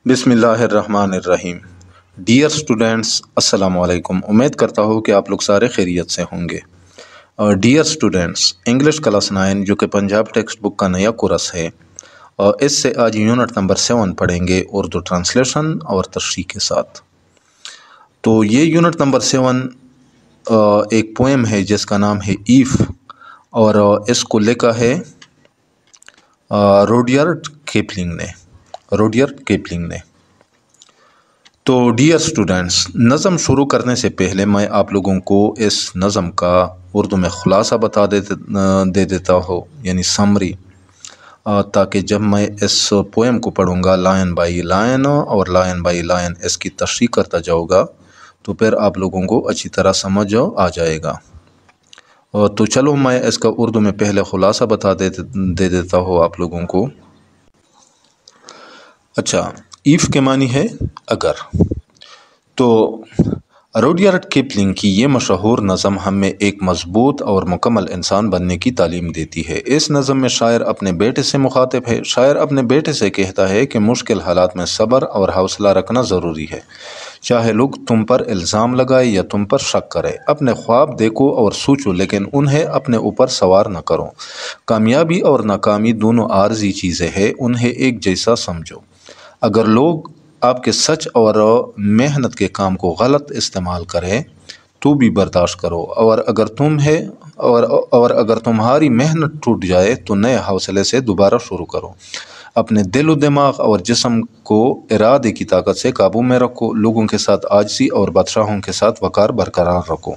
بسم اللہ الرحمن الرحیم۔ ڈیئر اسٹوڈینٹس، السلام علیکم۔ امید کرتا ہوں کہ آپ لوگ سارے خیریت سے ہوں گے۔ ڈیئر اسٹوڈینٹس، انگلش کلاس 9 جو کہ پنجاب ٹیکسٹ بک کا نیا کورس ہے، اس سے آج یونٹ نمبر 7 پڑھیں گے اردو ٹرانسلیشن اور تشریح کے ساتھ۔ تو یہ یونٹ نمبر 7 ایک پوئم ہے جس کا نام ہے ایف، اور اس کو لکھا ہے روڈیارڈ کیپلنگ نے۔ تو ڈیئر اسٹوڈینٹس، نظم شروع کرنے سے پہلے میں آپ لوگوں کو اس نظم کا اردو میں خلاصہ دے دیتا ہوں، یعنی سمری، تاکہ جب میں اس پوئم کو پڑھوں گا لائن بائی لائن اور لائن بائی لائن اس کی تشریح کرتا جاؤں گا تو پھر آپ لوگوں کو اچھی طرح سمجھ آ جائے گا۔ تو چلو میں اس کا اردو میں پہلے خلاصہ دے دیتا ہوں آپ لوگوں کو۔ اچھا، ایف کے معنی ہے اگر۔ تو روڈیارڈ کپلنگ کی یہ مشہور نظم ہمیں ایک مضبوط اور مکمل انسان بننے کی تعلیم دیتی ہے۔ اس نظم میں شاعر اپنے بیٹے سے مخاطب ہے۔ شاعر اپنے بیٹے سے کہتا ہے کہ مشکل حالات میں صبر اور حوصلہ رکھنا ضروری ہے، چاہے لوگ تم پر الزام لگائے یا تم پر شک کرے۔ اپنے خواب دیکھو اور سوچو، لیکن انہیں اپنے اوپر سوار نہ کرو۔ کامیابی اور ناکامی دونوں عارضی چیزیں ہیں، انہیں ایک جیسا سمجھو۔ اگر لوگ آپ کے سچ اور محنت کے کام کو غلط استعمال کریں تو بھی برداشت کرو، اور اگر تمہاری محنت ٹوٹ جائے تو نئے حوصلے سے دوبارہ شروع کرو۔ اپنے دل و دماغ اور جسم کو ارادے کی طاقت سے قابو میں رکھو۔ لوگوں کے ساتھ عاجزی اور بادشاہوں کے ساتھ وقار برقرار رکھو۔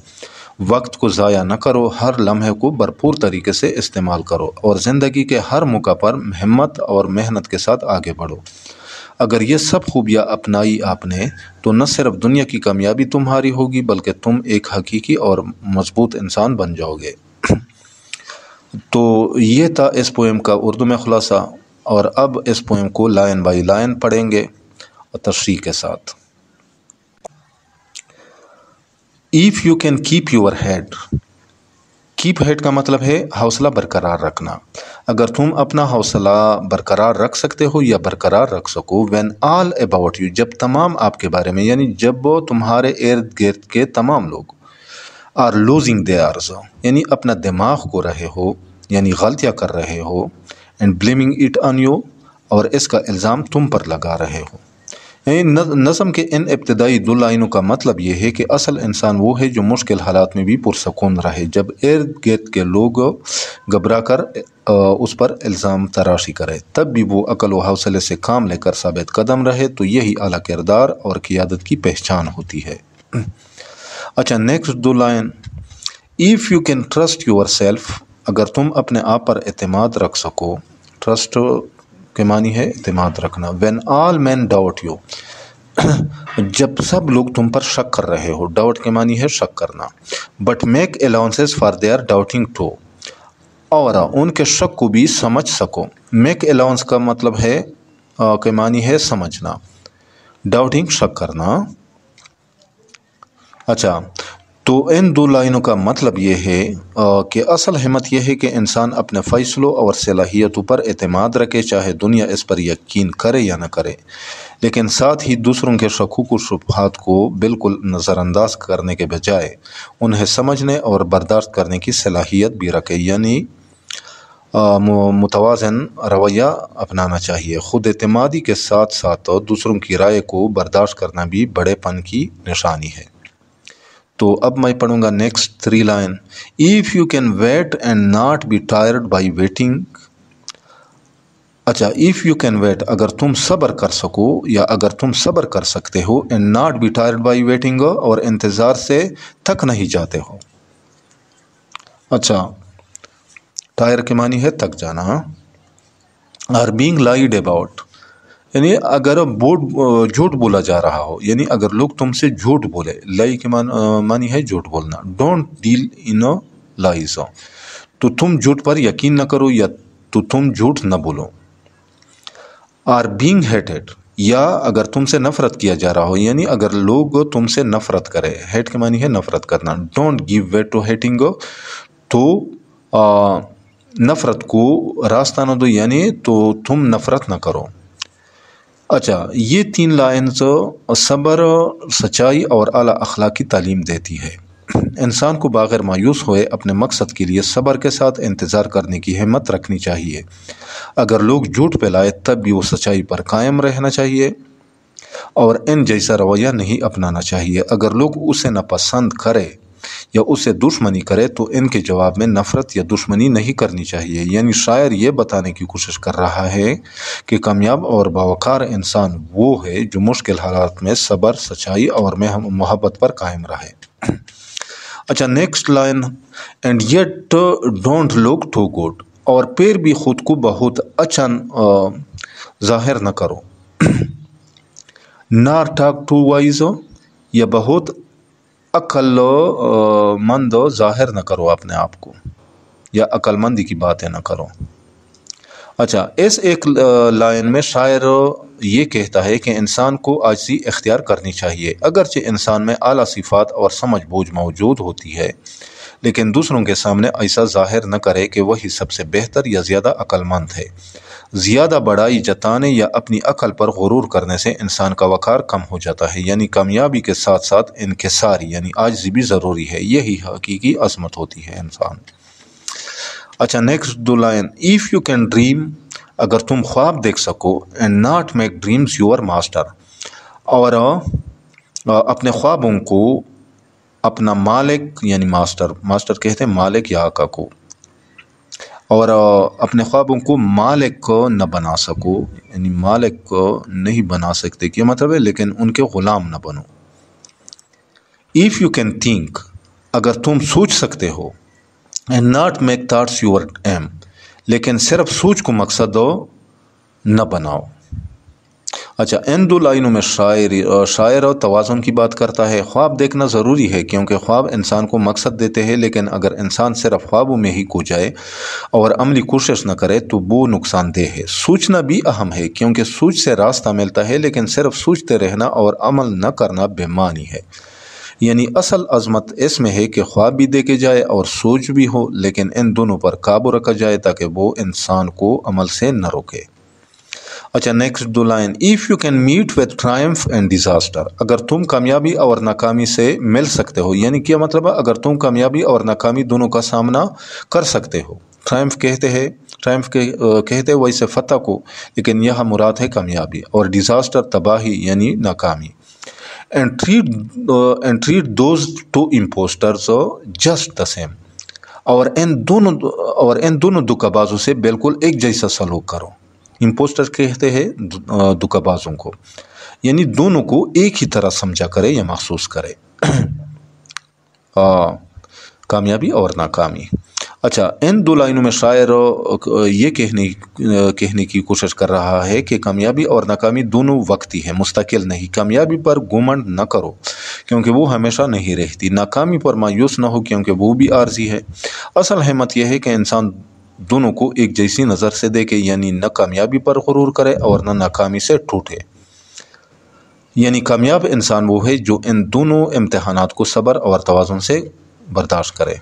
وقت کو ضائع نہ کرو، ہر لمحے کو بھرپور طریقے سے استعمال کرو، اور زندگی کے ہر موقع پر ہمت اور محنت کے ساتھ آگے بڑھو۔ اگر یہ سب خوبیاں اپنائی آپ نے تو نہ صرف دنیا کی کامیابی تمہاری ہوگی بلکہ تم ایک حقیقی اور مضبوط انسان بن جاؤ گے۔ تو یہ تھا اس پوئم کا اردو میں خلاصہ، اور اب اس پوئم کو لائن بائی لائن پڑھیں گے تشریح کے ساتھ۔ If you can keep your head, keep head کا مطلب ہے حوصلہ برقرار رکھنا۔ اگر تم اپنا حوصلہ برقرار رکھ سکتے ہو یا برقرار رکھ سکو، when all about you، جب تمام آپ کے بارے میں، یعنی جب تمہارے ارد گرد کے تمام لوگ are losing theirs، یعنی اپنا دماغ کو رہے ہو، یعنی غلطیاں کر رہے ہو، and blaming it on you، اور اس کا الزام تم پر لگا رہے ہو۔ نظم کے ان ابتدائی 2 لائنوں کا مطلب یہ ہے کہ اصل انسان وہ ہے جو مشکل حالات میں بھی پرسکون رہے، جب ارد گرد کے لوگ گھبرا کر اس پر الزام تراشی کرے تب بھی وہ عقل و حوصلے سے کام لے کر ثابت قدم رہے، تو یہی اعلیٰ کردار اور قیادت کی پہچان ہوتی ہے۔ اچھا، next 2 line. If you can trust your self, اگر تم اپنے آپ پر اعتماد رکھ سکو۔ ٹرسٹ کے معنی ہے اعتماد رکھنا۔ when all men doubt you، جب سب لوگ تم پر شک کر رہے ہو۔ ڈاؤٹ کے معنی ہے شک کرنا۔ but make allowances for their doubting too، اور ان کے شک کو بھی سمجھ سکو۔ make allowance کا مطلب ہے کے معنی ہے سمجھنا، doubting شک کرنا۔ اچھا، تو ان 2 لائنوں کا مطلب یہ ہے کہ اصل ہمت یہ ہے کہ انسان اپنے فیصلوں اور صلاحیتوں پر اعتماد رکھے، چاہے دنیا اس پر یقین کرے یا نہ کرے، لیکن ساتھ ہی دوسروں کے شکوک و شبہات کو بالکل نظر انداز کرنے کے بجائے انہیں سمجھنے اور برداشت کرنے کی صلاحیت بھی رکھے، یعنی متوازن رویہ اپنانا چاہیے۔ خود اعتمادی کے ساتھ ساتھ دوسروں کی رائے کو برداشت کرنا بھی بڑے پن کی نشانی ہے۔ تو اب میں پڑھوں گا next 3 line. If you can wait and not be tired by waiting, اچھا، ایف یو کین ویٹ، اگر تم صبر کر سکو یا اگر تم صبر کر سکتے ہو، and not be tired by waiting, اور انتظار سے تھک نہیں جاتے ہو۔ اچھا، ٹائر کے معنی ہے تک جانا۔ آر بینگ لائڈ اباؤٹ، یعنی اگر جھوٹ بولا جا رہا ہو، یعنی اگر لوگ تم سے جھوٹ بولے۔ لائی کے معنی ہے جھوٹ بولنا۔ ڈونٹ ڈیل ان لائز، تو تم جھوٹ پر یقین نہ کرو یا تو تم جھوٹ نہ بولو۔ آر بینگ ہیٹڈ، یا اگر تم سے نفرت کیا جا رہا ہو، یعنی اگر لوگ تم سے نفرت کرے۔ ہیٹ کے معنی ہے نفرت کرنا۔ Don't give way to hating, تو نفرت کو راستہ نہ دو، یعنی تو تم نفرت نہ کرو۔ اچھا، یہ 3 لائنز صبر، سچائی اور اعلیٰ اخلاق کی تعلیم دیتی ہے۔ انسان کو بغیر مایوس ہوئے اپنے مقصد کے لیے صبر کے ساتھ انتظار کرنے کی ہمت رکھنی چاہیے۔ اگر لوگ جھوٹ پھیلائے تب بھی وہ سچائی پر قائم رہنا چاہیے اور ان جیسا رویہ نہیں اپنانا چاہیے۔ اگر لوگ اسے ناپسند کرے یا اسے دشمنی کرے تو ان کے جواب میں نفرت یا دشمنی نہیں کرنی چاہیے۔ یعنی شاعر یہ بتانے کی کوشش کر رہا ہے کہ کامیاب اور باوقار انسان وہ ہے جو مشکل حالات میں صبر، سچائی اور محبت پر قائم رہے۔ اچھا، next line, and yet don't look too good, اور پھر بھی خود کو بہت اچھا ظاہر نہ کرو۔ نار ٹاک ٹو وائز، یا بہت عقل مند ظاہر نہ کرو اپنے آپ کو، یا عقل مندی کی باتیں نہ کرو۔ اچھا، اس ایک لائن میں شاعر یہ کہتا ہے کہ انسان کو عاجزی اختیار کرنی چاہیے۔ اگرچہ انسان میں اعلیٰ صفات اور سمجھ بوجھ موجود ہوتی ہے، لیکن دوسروں کے سامنے ایسا ظاہر نہ کرے کہ وہی سب سے بہتر یا زیادہ عقل مند ہے۔ زیادہ بڑائی جتانے یا اپنی عقل پر غرور کرنے سے انسان کا وقار کم ہو جاتا ہے۔ یعنی کامیابی کے ساتھ ساتھ انکساری یعنی عاجزی بھی ضروری ہے۔ یہی حقیقی عظمت ہوتی ہے انسان۔ اچھا، next 2 line, if you can dream, اگر تم خواب دیکھ سکو، and not make dreams your master, اور اپنے خوابوں کو اپنا مالک یعنی ماسٹر کہتے ہیں مالک یا آقا کو، اور اپنے خوابوں کو مالک نہ بنا سکو، یعنی مالک نہیں بنا سکتے کیا مطلب ہے، لیکن ان کے غلام نہ بنو۔ ایف یو کین تھنک، اگر تم سوچ سکتے ہو، and not make thoughts your aim, لیکن صرف سوچ کو مقصد نہ بناؤ۔ اچھا، ان 2 لائنوں میں شاعر توازن کی بات کرتا ہے۔ خواب دیکھنا ضروری ہے کیونکہ خواب انسان کو مقصد دیتے ہیں، لیکن اگر انسان صرف خوابوں میں ہی کھو جائے اور عملی کوشش نہ کرے تو وہ نقصان دہ ہے۔ سوچنا بھی اہم ہے کیونکہ سوچ سے راستہ ملتا ہے، لیکن صرف سوچتے رہنا اور عمل نہ کرنا بے معنی ہے۔ یعنی اصل عظمت اس میں ہے کہ خواب بھی دیکھے جائے اور سوچ بھی ہو، لیکن ان دونوں پر قابو رکھا جائے تاکہ وہ انسان کو عمل سے نہ روکے۔ اچھا، next 2 line, if you can meet with ٹرائمف and disaster, اگر تم کامیابی اور ناکامی سے مل سکتے ہو، یعنی کیا مطلب ہے، اگر تم کامیابی اور ناکامی دونوں کا سامنا کر سکتے ہو۔ ٹرائمف کہتے ہیں ویسے فتح کو، لیکن یہاں مراد ہے کامیابی، اور ڈیزاسٹر تباہی یعنی ناکامی۔ And treat those 2 impostors just the same, اور ان دونوں دھوکہ بازوں سے بالکل ایک جیسا سلوک کرو۔ امپوسٹر کہتے ہیں دھوکہ بازوں کو، یعنی دونوں کو ایک ہی طرح سمجھا کرے یا محسوس کرے، کامیابی اور ناکامی۔ اچھا، ان 2 لائنوں میں شاعر یہ کہنے کی کوشش کر رہا ہے کہ کامیابی اور ناکامی دونوں وقتی ہے، مستقل نہیں۔ کامیابی پر گھمنڈ نہ کرو کیونکہ وہ ہمیشہ نہیں رہتی، ناکامی پر مایوس نہ ہو کیونکہ وہ بھی عارضی ہے۔ اصل ہمت یہ ہے کہ انسان دونوں کو ایک جیسی نظر سے دیکھے، یعنی نہ کامیابی پر غرور کرے اور نہ ناکامی سے ٹوٹے۔ یعنی کامیاب انسان وہ ہے جو ان دونوں امتحانات کو صبر اور توازن سے برداشت کرے۔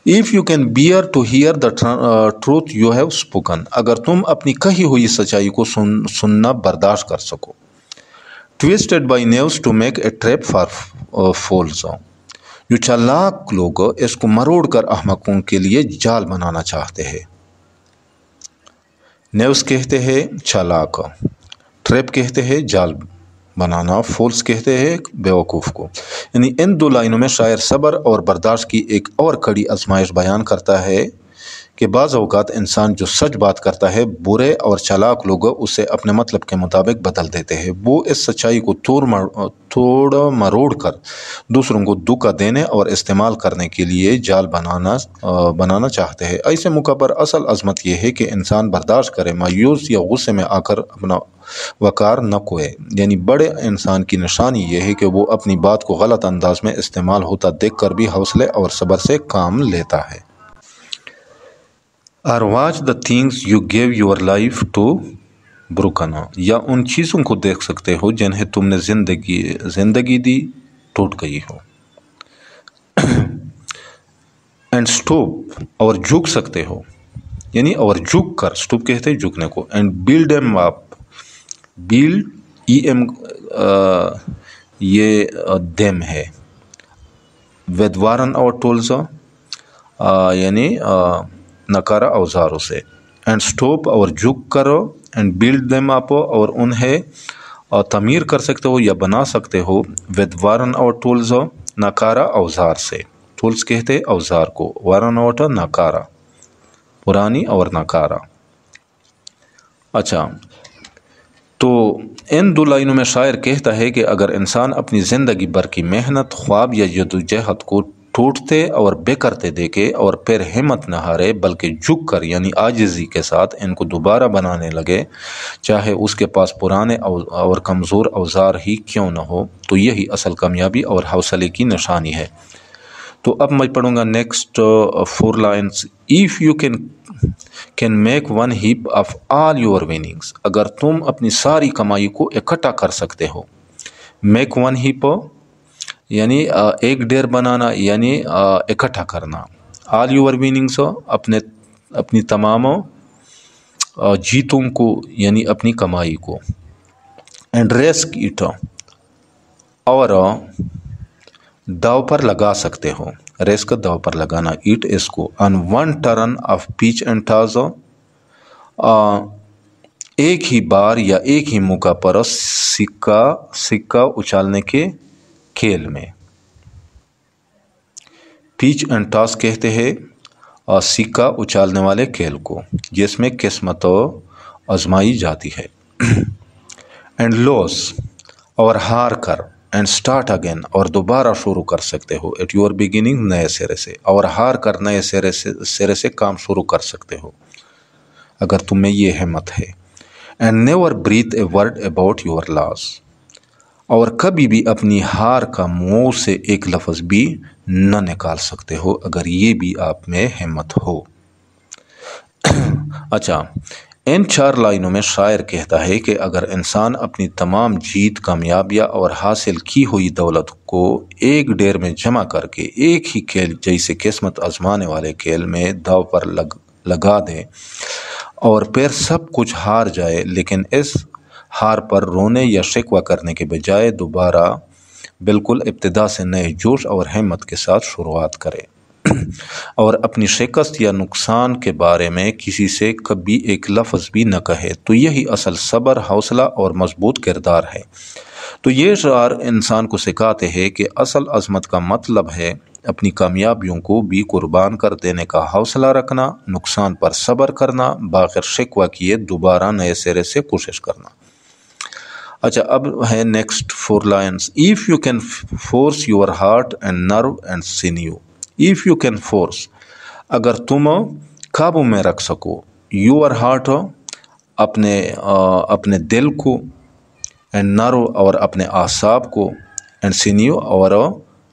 If you can bear to hear the truth you have spoken, اگر تم اپنی کہی ہوئی سچائی کو سننا برداشت کر سکو۔ Twisted by news to make a trap for fools, جو چالاک لوگ اس کو مروڑ کر احمقوں کے لیے جال بنانا چاہتے ہیں۔ نیوز کہتے ہیں چالاک، ٹریپ کہتے ہیں جال بنانا، فولس کہتے ہیں بیوقوف کو۔ یعنی ان 2 لائنوں میں شاعر صبر اور برداشت کی ایک اور کڑی آزمائش بیان کرتا ہے کہ بعض اوقات انسان جو سچ بات کرتا ہے، برے اور چالاک لوگ اسے اپنے مطلب کے مطابق بدل دیتے ہیں۔ وہ اس سچائی کو توڑ مروڑ کر دوسروں کو دھوکہ دینے اور استعمال کرنے کے لیے جال بنانا چاہتے ہیں۔ ایسے موقع پر اصل عظمت یہ ہے کہ انسان برداشت کرے، مایوس یا غصے میں آ کر اپنا وقار نہ کھوئے۔ یعنی بڑے انسان کی نشانی یہ ہے کہ وہ اپنی بات کو غلط انداز میں استعمال ہوتا دیکھ کر بھی حوصلے اور صبر سے کام لیتا ہے۔ اور watch the things you give your life to broken, یا ان چیزوں کو دیکھ سکتے ہو جنہیں تم نے زندگی دی ٹوٹ گئی ہو۔ اینڈ اسٹوپ، اور جھک سکتے ہو، یعنی اور جھک کر، اسٹوپ کہتے ہیں جھکنے کو۔ And build em up, build em یہ them ہے. with وارن اور ٹولز یعنی نکارہ اوزاروں سے. اینڈ اسٹاپ اور جھک کرو. اینڈ بلڈ دیم آپ اور انہیں تعمیر کر سکتے ہو یا بنا سکتے ہو ود وارن اور ٹولز نکارہ اوزار سے. ٹولز کہتے اوزار کو، وارن اور نکارہ پرانی اور نکارہ. اچھا تو ان دو لائنوں میں شاعر کہتا ہے کہ اگر انسان اپنی زندگی بھر کی محنت، خواب یا جدوجہد کو ٹوٹتے اور بکھرتے دیکھے اور پھر ہمت نہ ہارے بلکہ جھک کر یعنی عاجزی کے ساتھ ان کو دوبارہ بنانے لگے، چاہے اس کے پاس پرانے اور کمزور اوزار ہی کیوں نہ ہو، تو یہی اصل کامیابی اور حوصلے کی نشانی ہے. تو اب میں پڑھوں گا next 4 lines. If you can make one heap of all your winnings. اگر تم اپنی ساری کمائی کو اکٹھا کر سکتے ہو. میک ون ہیپ یعنی ایک ڈھیر بنانا یعنی اکٹھا کرنا. آل یور وننگس اپنی تمام جیتوں کو یعنی اپنی کمائی کو. اینڈ ریسک اٹ اور داؤ پر لگا سکتے ہو. ریسک داؤ پر لگانا، ایٹ اس کو. On one turn of pitch and toss ایک ہی بار یا ایک ہی موقع پر سکہ اچھالنے کے کھیل میں. پیچ اینڈ ٹاس کہتے ہیں سکہ اچھالنے والے کھیل کو جس میں قسمت آزمائی جاتی ہے. اینڈ لوس اور ہار کر. اینڈ اسٹارٹ اگین اور دوبارہ شروع کر سکتے ہو. ایٹ یور بگننگ نئے سرے سے. اور ہار کر نئے سرے سے کام شروع کر سکتے ہو اگر تم میں یہ ہمت ہے. And never breathe a word about your loss. اور کبھی بھی اپنی ہار کا منہ سے ایک لفظ بھی نہ نکال سکتے ہو اگر یہ بھی آپ میں ہمت ہو. اچھا ان 4 لائنوں میں شاعر کہتا ہے کہ اگر انسان اپنی تمام جیت، کامیابیاں اور حاصل کی ہوئی دولت کو ایک ڈھیر میں جمع کر کے ایک ہی کھیل جیسے قسمت آزمانے والے کھیل میں داؤ پر لگا دے اور پھر سب کچھ ہار جائے، لیکن اس ہار پر رونے یا شکوہ کرنے کے بجائے دوبارہ بالکل ابتدا سے نئے جوش اور ہمت کے ساتھ شروعات کرے اور اپنی شکست یا نقصان کے بارے میں کسی سے کبھی ایک لفظ بھی نہ کہے، تو یہی اصل صبر، حوصلہ اور مضبوط کردار ہے. تو یہ شعر انسان کو سکھاتے ہیں کہ اصل عظمت کا مطلب ہے اپنی کامیابیوں کو بھی قربان کر دینے کا حوصلہ رکھنا، نقصان پر صبر کرنا، بغیر شکوہ کیے دوبارہ نئے سرے سے کوشش کرنا. اچھا اب ہے next 4 lines. If you can force your heart and nerve and sinew. If you can force اگر تم قابو میں رکھ سکو یور ہارٹ اپنے دل کو، اینڈ نرو اور اپنے اعصاب کو، اینڈ سینیو اور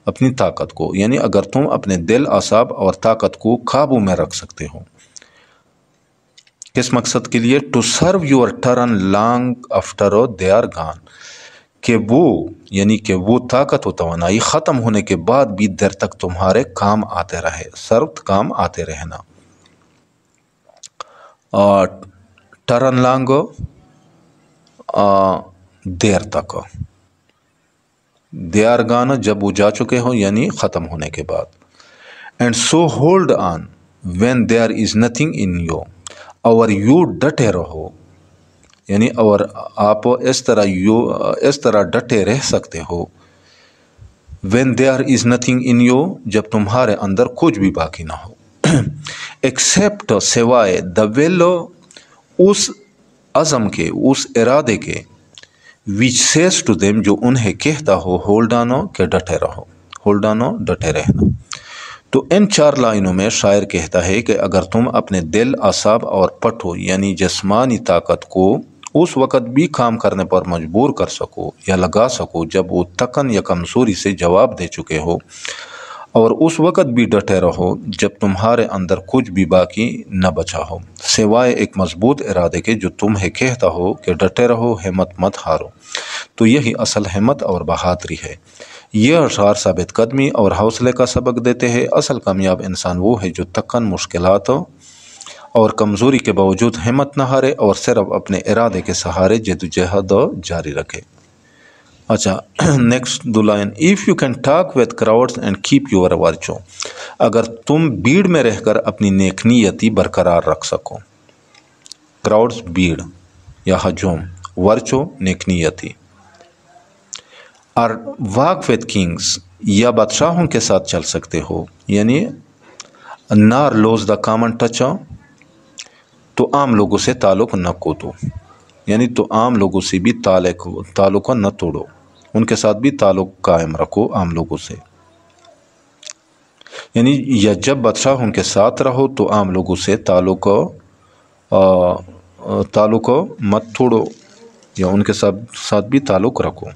اپنی طاقت کو. یعنی اگر تم اپنے دل، اعصاب اور طاقت کو قابو میں رکھ سکتے ہو. کس مقصد کے لیے؟ To serve your turn long after they are gone. کہ وہ یعنی کہ وہ طاقت و توانائی ختم ہونے کے بعد بھی دیر تک تمہارے کام آتے رہے. سرو کام آتے رہنا. ٹرن لانگ دیر تک، دے آر گان جب وہ جا چکے ہو یعنی ختم ہونے کے بعد. And so hold on when there is nothing in you. اور یو ڈٹے رہو یعنی اور آپ اس طرح ڈٹے رہ سکتے ہو when there is nothing in you جب تمہارے اندر کچھ بھی باقی نہ ہو. except سوائے the will اس عزم کے، اس ارادے کے which says to them جو انہیں کہتا ہو hold on کہ ڈٹے رہو. hold on ڈٹے رہنا. تو ان 4 لائنوں میں شاعر کہتا ہے کہ اگر تم اپنے دل، اعصاب اور پٹھوں یعنی جسمانی طاقت کو اس وقت بھی کام کرنے پر مجبور کر سکو یا لگا سکو جب وہ تکن یا کمزوری سے جواب دے چکے ہو، اور اس وقت بھی ڈٹے رہو جب تمہارے اندر کچھ بھی باقی نہ بچا ہو سوائے ایک مضبوط ارادے کے جو تمہیں کہتا ہو کہ ڈٹے رہو، ہمت مت ہارو، تو یہی اصل ہمت اور بہادری ہے. یہ اشعار ثابت قدمی اور حوصلے کا سبق دیتے ہیں. اصل کامیاب انسان وہ ہے جو تکن، مشکلات اور کمزوری کے باوجود ہمت نہ ہارے اور صرف اپنے ارادے کے سہارے جدوجہد جاری رکھے۔ اچھا نیکسٹ دو line, if you can talk with crowds and keep your virtue, اگر تم بھیڑ میں رہ کر اپنی نیک نیتی برقرار رکھ سکو۔ کراؤڈس بھیڑ یا ہجوم، ورچو نیک نیتی۔ اور واک وتھ کنگس، یا بادشاہوں کے ساتھ چل سکتے ہو، یعنی نار لوز دا کامن ٹچ، تو عام لوگوں سے تعلق نہ کوتو، یعنی تو عام لوگوں سے بھی تعلق نہ توڑو، ان کے ساتھ بھی تعلق قائم رکھو عام لوگوں سے، یعنی یا جب بادشاہوں کے ساتھ رہو تو عام لوگوں سے تعلق مت توڑو یا ان کے ساتھ بھی تعلق رکھو۔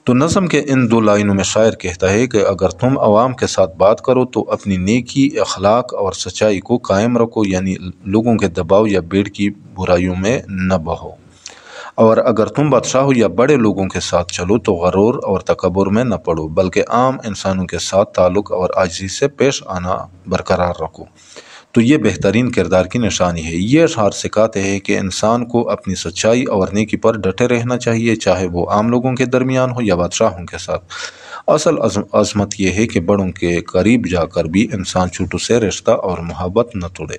تو نظم کے ان دو لائنوں میں شاعر کہتا ہے کہ اگر تم عوام کے ساتھ بات کرو تو اپنی نیکی، اخلاق اور سچائی کو قائم رکھو، یعنی لوگوں کے دباؤ یا بھیڑ کی برائیوں میں نہ بہو۔ اور اگر تم بادشاہوں یا بڑے لوگوں کے ساتھ چلو تو غرور اور تکبر میں نہ پڑو، بلکہ عام انسانوں کے ساتھ تعلق اور عاجزی سے پیش آنا برقرار رکھو۔ تو یہ بہترین کردار کی نشانی ہے۔ یہ اشعار سکھاتے ہیں کہ انسان کو اپنی سچائی اور نیکی پر ڈٹے رہنا چاہیے، چاہے وہ عام لوگوں کے درمیان ہو یا بادشاہوں کے ساتھ۔ اصل عظمت یہ ہے کہ بڑوں کے قریب جا کر بھی انسان چھوٹوں سے رشتہ اور محبت نہ توڑے۔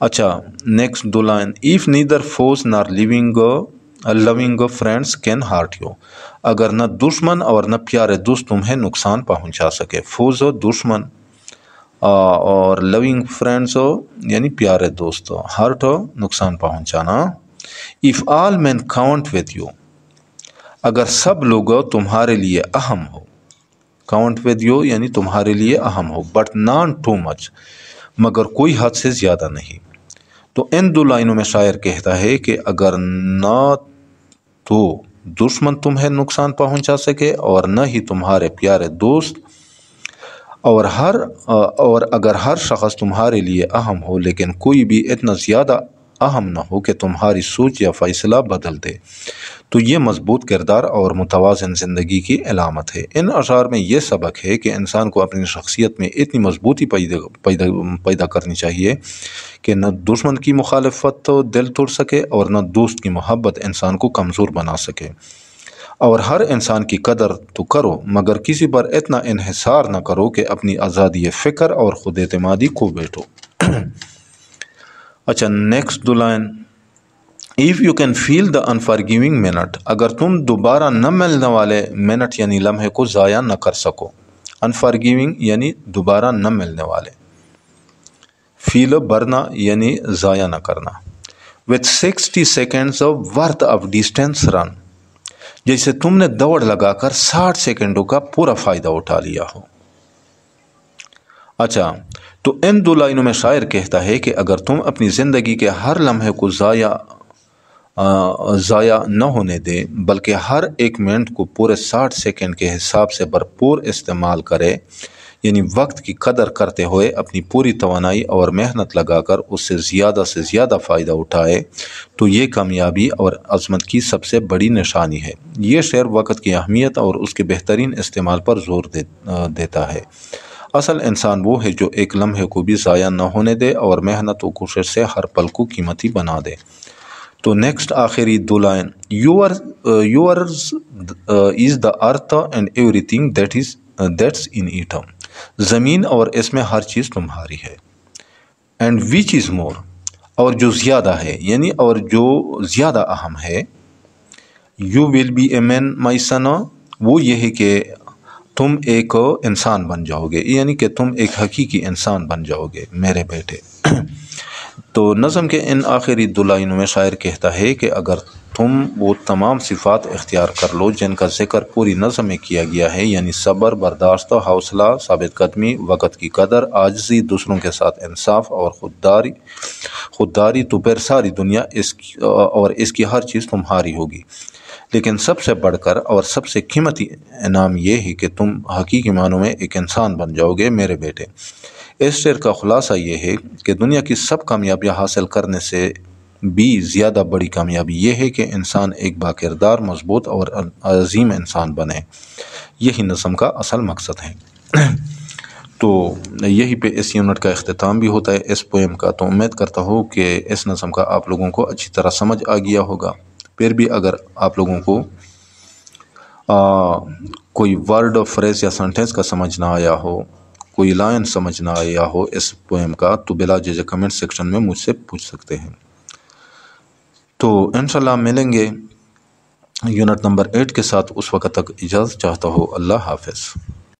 اچھا نیکسٹ دو لائن، ایف نیدر فوز نار لونگ فرینڈس کین ہارٹ یو، اگر نہ دشمن اور نہ پیارے دوست تمہیں نقصان پہنچا سکے۔ فوز دشمن اور لونگ فرینڈس یعنی پیارے دوست، ہارٹ نقصان پہنچانا۔ If all men count with you, اگر سب لوگ تمہارے لیے اہم ہو، کاؤنٹ وتھ یو یعنی تمہارے لیے اہم ہو، بٹ ناٹ ٹو مچ، مگر کوئی حد سے زیادہ نہیں۔ تو ان دو لائنوں میں شاعر کہتا ہے کہ اگر نہ تو دشمن تمہیں نقصان پہنچا سکے اور نہ ہی تمہارے پیارے دوست، اور اگر ہر شخص تمہارے لیے اہم ہو لیکن کوئی بھی اتنا زیادہ اہم نہ ہو کہ تمہاری سوچ یا فیصلہ بدل دے، تو یہ مضبوط کردار اور متوازن زندگی کی علامت ہے۔ ان اشعار میں یہ سبق ہے کہ انسان کو اپنی شخصیت میں اتنی مضبوطی پیدا کرنی چاہیے کہ نہ دشمن کی مخالفت دل توڑ سکے اور نہ دوست کی محبت انسان کو کمزور بنا سکے۔ اور ہر انسان کی قدر تو کرو، مگر کسی پر اتنا انحصار نہ کرو کہ اپنی آزادی فکر اور خود اعتمادی کو بیٹھو۔ اچھا نیکسٹ دو line, if you can fill the unforgiving minute, اگر تم دوبارہ نہ ملنے والے منٹ یعنی لمحے کو ضائع نہ کر سکو۔ انفارگیونگ یعنی دوبارہ نہ ملنے والے، فیل برنا یعنی ضائع نہ کرنا۔ With 60 seconds worth of distance run, جیسے تم نے دوڑ لگا کر 60 سیکنڈوں کا پورا فائدہ اٹھا لیا ہو۔ اچھا تو ان دو لائنوں میں شاعر کہتا ہے کہ اگر تم اپنی زندگی کے ہر لمحے کو ضائع نہ ہونے دے، بلکہ ہر ایک منٹ کو پورے 60 سیکنڈ کے حساب سے بھرپور استعمال کرے، یعنی وقت کی قدر کرتے ہوئے اپنی پوری توانائی اور محنت لگا کر اس سے زیادہ فائدہ اٹھائے، تو یہ کامیابی اور عظمت کی سب سے بڑی نشانی ہے۔ یہ شعر وقت کی اہمیت اور اس کے بہترین استعمال پر زور دیتا ہے۔ اصل انسان وہ ہے جو ایک لمحے کو بھی ضائع نہ ہونے دے اور محنت و کوشش سے ہر پل کو قیمتی بنا دے۔ تو نیکسٹ آخری دو line, yours is the earth and everything that's in it، زمین اور اس میں ہر چیز تمہاری ہے۔ and which is more، اور جو زیادہ ہے یعنی اور جو زیادہ اہم ہے۔ you will be a man my son، وہ یہ ہے کہ تم ایک انسان بن جاؤ گے، یعنی کہ تم ایک حقیقی انسان بن جاؤ گے میرے بیٹے۔ تو نظم کے ان آخری دو لائنوں میں شاعر کہتا ہے کہ اگر تم وہ تمام صفات اختیار کر لو جن کا ذکر پوری نظم میں کیا گیا ہے، یعنی صبر، برداشت، حوصلہ، ثابت قدمی، وقت کی قدر، عاجزی، دوسروں کے ساتھ انصاف اور خودداری، تو پھر ساری دنیا اور اس کی ہر چیز تمہاری ہوگی۔ لیکن سب سے بڑھ کر اور سب سے قیمتی انعام یہ ہے کہ تم حقیقی معنوں میں ایک انسان بن جاؤ گے میرے بیٹے۔ اس شعر کا خلاصہ یہ ہے کہ دنیا کی سب کامیابیاں حاصل کرنے سے بھی زیادہ بڑی کامیابی یہ ہے کہ انسان ایک باکردار، مضبوط اور عظیم انسان بنے۔ یہی نظم کا اصل مقصد ہے۔ تو یہی پہ اس یونٹ کا اختتام بھی ہوتا ہے اس پویم کا۔ تو امید کرتا ہوں کہ اس نظم کا آپ لوگوں کو اچھی طرح سمجھ آ گیا ہوگا۔ پھر بھی اگر آپ لوگوں کو کوئی ورڈ اور فریز یا سنٹینس کا سمجھ نہ آیا ہو، کوئی لائن سمجھ نہ آیا ہو اس پویم کا، تو بلا جھجک کمنٹ سیکشن میں مجھ سے پوچھ سکتے ہیں۔ تو انشاءاللہ ملیں گے یونٹ نمبر 8 کے ساتھ، اس وقت تک اجازت چاہتا ہوں۔ اللہ حافظ۔